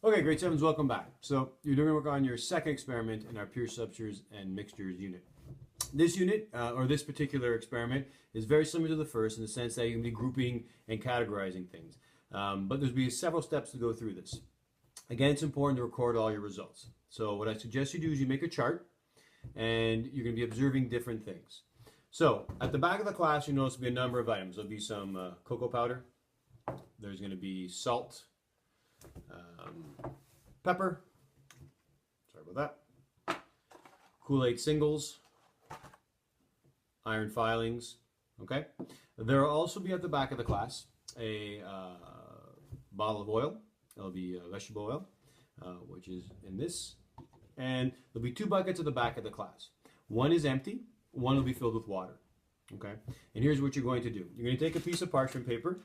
Okay, grade 7s, welcome back. So you're doing work on your second experiment in our pure substances and mixtures unit. This unit, or this particular experiment, is very similar to the first in the sense that you can be grouping and categorizing things. But there's be several steps to go through this. Again, it's important to record all your results. So what I suggest you do is you make a chart, and you're going to be observing different things. So at the back of the class, you notice there'll be a number of items. There'll be some cocoa powder. There's going to be salt. Pepper, sorry about that, Kool-Aid singles, iron filings, okay? There will also be at the back of the class a bottle of oil. It'll be vegetable oil, which is in this. And there'll be two buckets at the back of the class. One is empty, one will be filled with water, okay? And here's what you're going to do. You're going to take a piece of parchment paper,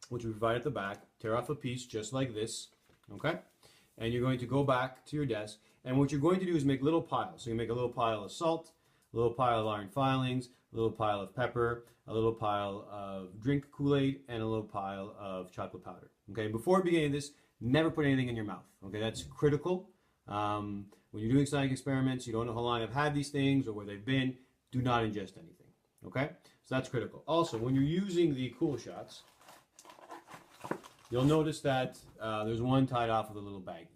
which we provide at the back, tear off a piece just like this, okay? And you're going to go back to your desk, and what you're going to do is make little piles. So you make a little pile of salt, a little pile of iron filings, a little pile of pepper, a little pile of drink Kool-Aid, and a little pile of chocolate powder. Okay, before beginning this, never put anything in your mouth. Okay, that's critical. When you're doing science experiments, you don't know how long I've had these things or where they've been, do not ingest anything. Okay, so that's critical. Also, when you're using the Cool Shots, you'll notice that there's one tied off with a little baggie,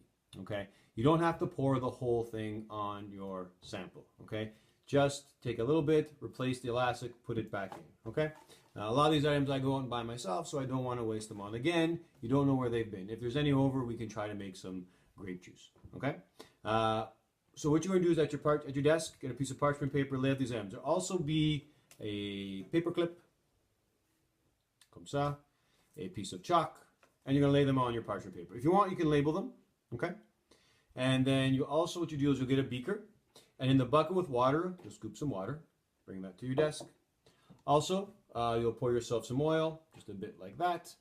okay? You don't have to pour the whole thing on your sample, okay? Just take a little bit, replace the elastic, put it back in, okay? Now, a lot of these items I go out and buy myself, so I don't want to waste them on. Again, you don't know where they've been. If there's any over, we can try to make some grape juice, okay? So what you're going to do is at your desk, get a piece of parchment paper, lay out these items. There'll also be a paper clip, comme ça, a piece of chalk, and you're going to lay them on your parchment paper. If you want, you can label them, okay? And then you also, what you do is you'll get a beaker, and in the bucket with water, you'll scoop some water, bring that to your desk. Also, you'll pour yourself some oil, just a bit like that,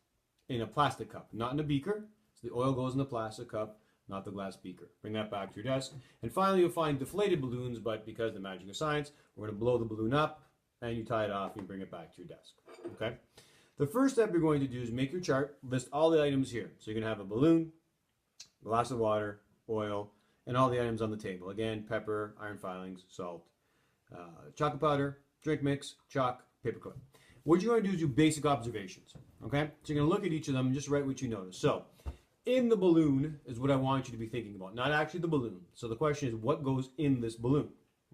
in a plastic cup, not in a beaker. So the oil goes in the plastic cup, not the glass beaker. Bring that back to your desk. And finally, you'll find deflated balloons, but because of the magic of science, we're going to blow the balloon up, and you tie it off, and you bring it back to your desk, okay? The first step you're going to do is make your chart, list all the items here. So you're going to have a balloon, a glass of water, oil, and all the items on the table. Again, pepper, iron filings, salt, chocolate powder, drink mix, chalk, paper clip. What you're going to do is do basic observations, okay? So you're going to look at each of them and just write what you notice. So in the balloon is what I want you to be thinking about, not actually the balloon. So the question is, what goes in this balloon,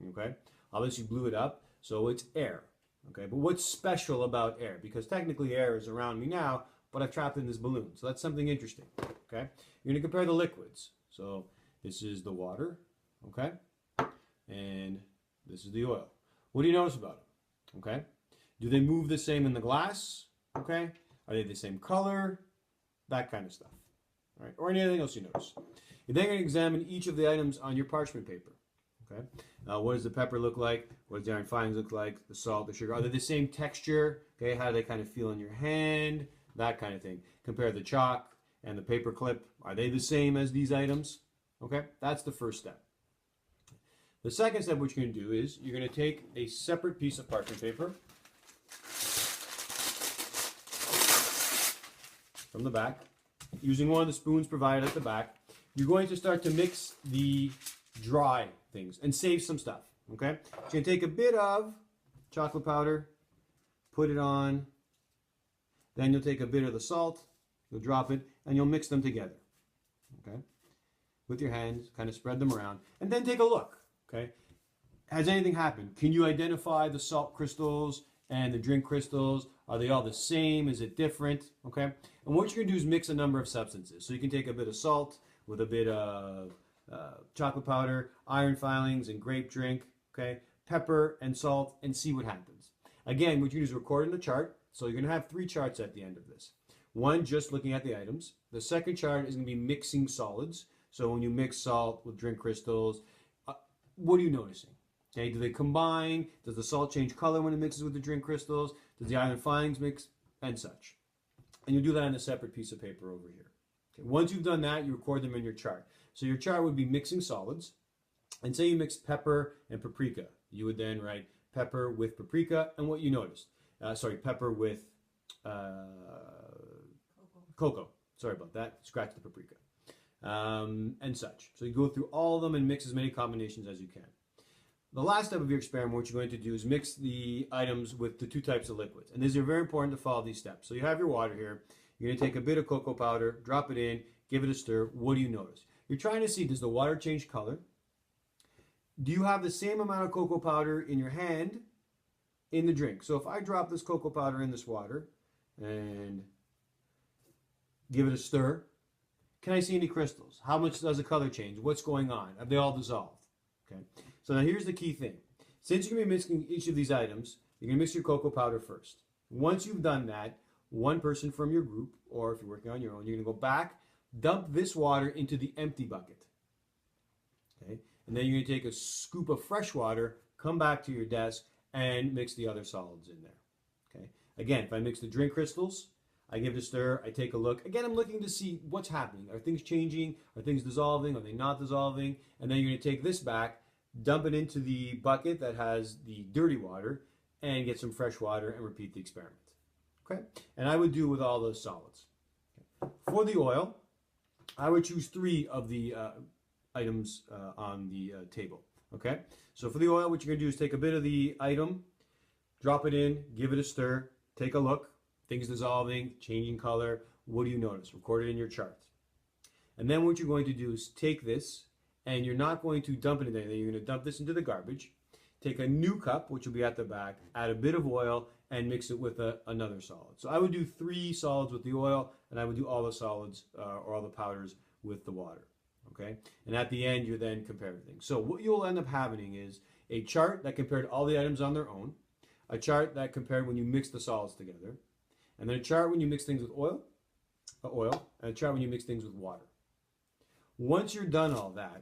okay? Obviously, you blew it up, so it's air. Okay, but what's special about air? Because technically air is around me now, but I've trapped in this balloon. So that's something interesting, okay? You're going to compare the liquids. So this is the water, okay? And this is the oil. What do you notice about them, okay? Do they move the same in the glass, okay? Are they the same color? That kind of stuff, all right? Or anything else you notice. You're then going to examine each of the items on your parchment paper. Okay. What does the pepper look like? What does the iron filings look like? The salt, the sugar. Are they the same texture? Okay. How do they kind of feel in your hand? That kind of thing. Compare the chalk and the paper clip. Are they the same as these items? Okay. That's the first step. The second step, what you're going to do is you're going to take a separate piece of parchment paper from the back, using one of the spoons provided at the back. You're going to start to mix the dry things and save some stuff, okay? So you're going to take a bit of chocolate powder, put it on, then you'll take a bit of the salt, you'll drop it, and you'll mix them together, okay? With your hands, kind of spread them around, and then take a look, okay? Has anything happened? Can you identify the salt crystals and the drink crystals? Are they all the same? Is it different, okay? And what you're going to do is mix a number of substances. So you can take a bit of salt with a bit of chocolate powder, iron filings, and grape drink, okay, pepper and salt, and see what happens. Again, what you do is record in the chart. So you're going to have 3 charts at the end of this. One, just looking at the items. The second chart is going to be mixing solids. So when you mix salt with drink crystals, what are you noticing? Okay, do they combine? Does the salt change color when it mixes with the drink crystals? Does the iron filings mix? And such. And you'll do that on a separate piece of paper over here. Okay, once you've done that, you record them in your chart. So your chart would be mixing solids. And say you mix pepper and paprika. You would then write pepper with paprika and what you noticed. Pepper with cocoa. Sorry about that. Scratch the paprika. and such. So you go through all of them and mix as many combinations as you can. The last step of your experiment, what you're going to do is mix the items with the two types of liquids. And these are very important to follow these steps. So you have your water here. You're going to take a bit of cocoa powder, drop it in, give it a stir. What do you notice? You're trying to see, does the water change color? Do you have the same amount of cocoa powder in your hand in the drink? So if I drop this cocoa powder in this water and give it a stir, can I see any crystals? How much does the color change? What's going on? Have they all dissolved? Okay. So now here's the key thing. Since you're going to be mixing each of these items, you're going to mix your cocoa powder first. Once you've done that, one person from your group, or if you're working on your own, you're going to go back, dump this water into the empty bucket. Okay? And then you're going to take a scoop of fresh water, come back to your desk, and mix the other solids in there. Okay? Again, if I mix the drink crystals, I give it a stir, I take a look. Again, I'm looking to see what's happening. Are things changing? Are things dissolving? Are they not dissolving? And then you're going to take this back, dump it into the bucket that has the dirty water, and get some fresh water and repeat the experiment. Okay? And I would do with all those solids. Okay. For the oil, I would choose 3 of the items on the table. Okay? So for the oil, what you're going to do is take a bit of the item, drop it in, give it a stir, take a look. Things dissolving, changing color. What do you notice? Record it in your chart. And then what you're going to do is take this, and you're not going to dump it in there. You're going to dump this into the garbage. Take a new cup, which will be at the back, add a bit of oil, and mix it with another solid. So I would do 3 solids with the oil, and I would do all the solids or all the powders with the water. Okay? And at the end, you then compare things. So what you'll end up having is a chart that compared all the items on their own, a chart that compared when you mix the solids together, and then a chart when you mix things with oil, and a chart when you mix things with water. Once you're done all that,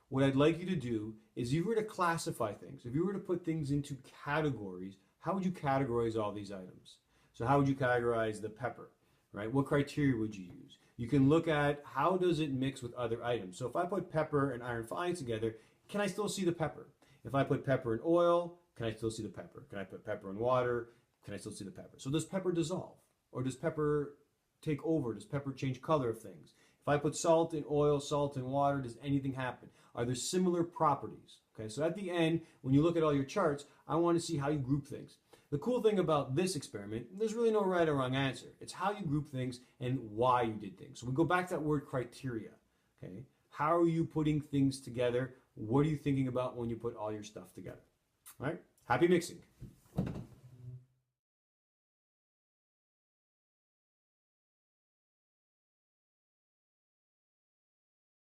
what I'd like you to do is if you were to classify things, if you were to put things into categories, how would you categorize all these items? So how would you categorize the pepper, right? What criteria would you use? You can look at how does it mix with other items. So if I put pepper and iron fines together, can I still see the pepper? If I put pepper and oil, can I still see the pepper? Can I put pepper and water? Can I still see the pepper? So does pepper dissolve? Or does pepper take over? Does pepper change color of things? If I put salt in oil, salt in water, does anything happen? Are there similar properties? Okay, so at the end, when you look at all your charts, I want to see how you group things. The cool thing about this experiment, there's really no right or wrong answer. It's how you group things and why you did things. So we go back to that word criteria. Okay, how are you putting things together? What are you thinking about when you put all your stuff together? All right, happy mixing.